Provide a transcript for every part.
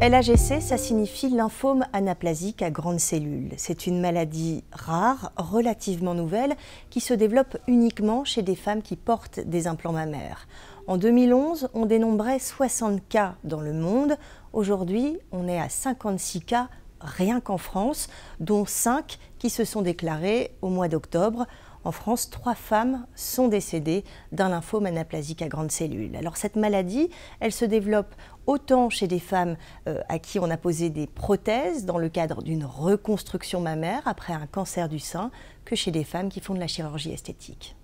LAGC, ça signifie lymphome anaplasique à grandes cellules. C'est une maladie rare, relativement nouvelle, qui se développe uniquement chez des femmes qui portent des implants mammaires. En 2011, on dénombrait 60 cas dans le monde. Aujourd'hui, on est à 56 cas rien qu'en France, dont 5 qui se sont déclarés au mois d'octobre. En France, 3 femmes sont décédées d'un lymphome anaplasique à grandes cellules. Alors cette maladie, elle se développe autant chez des femmes à qui on a posé des prothèses dans le cadre d'une reconstruction mammaire après un cancer du sein que chez des femmes qui font de la chirurgie esthétique.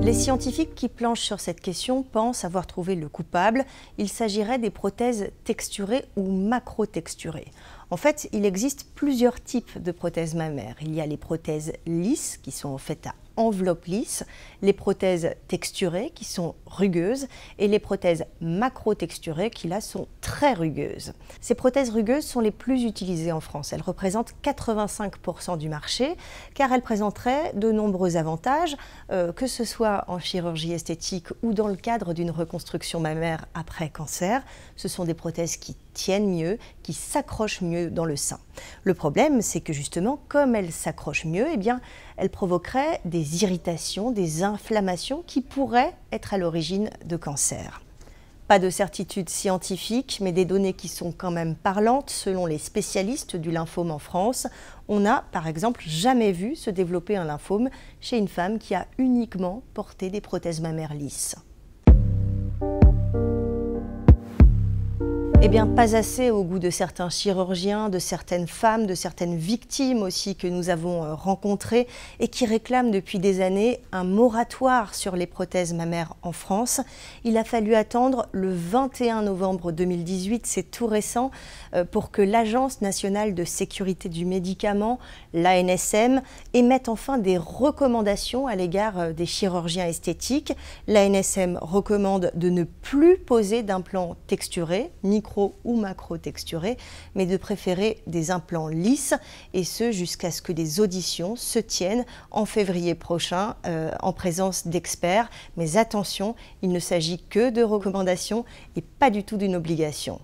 Les scientifiques qui planchent sur cette question pensent avoir trouvé le coupable. Il s'agirait des prothèses texturées ou macro-texturées. En fait, il existe plusieurs types de prothèses mammaires. Il y a les prothèses lisses, qui sont en fait à enveloppe lisse, les prothèses texturées, qui sont rugueuses, et les prothèses macro-texturées, qui là sont très rugueuses. Ces prothèses rugueuses sont les plus utilisées en France. Elles représentent 85% du marché, car elles présenteraient de nombreux avantages, que ce soit en chirurgie esthétique ou dans le cadre d'une reconstruction mammaire après cancer. Ce sont des prothèses qui tiennent mieux, qui s'accrochent mieux dans le sein. Le problème, c'est que justement, comme elles s'accrochent mieux, eh bien, elles provoqueraient des irritations, des inflammations qui pourraient être à l'origine de cancer. Pas de certitude scientifique, mais des données qui sont quand même parlantes selon les spécialistes du lymphome en France. On n'a, par exemple, jamais vu se développer un lymphome chez une femme qui a uniquement porté des prothèses mammaires lisses. Eh bien, pas assez au goût de certains chirurgiens, de certaines femmes, de certaines victimes aussi que nous avons rencontrées et qui réclament depuis des années un moratoire sur les prothèses mammaires en France. Il a fallu attendre le 21 novembre 2018, c'est tout récent, pour que l'Agence nationale de sécurité du médicament, l'ANSM, émette enfin des recommandations à l'égard des chirurgiens esthétiques. L'ANSM recommande de ne plus poser d'implants texturés, micro ou macro-texturés, mais de préférer des implants lisses, et ce jusqu'à ce que des auditions se tiennent en février prochain en présence d'experts. Mais attention, il ne s'agit que de recommandations et pas du tout d'une obligation.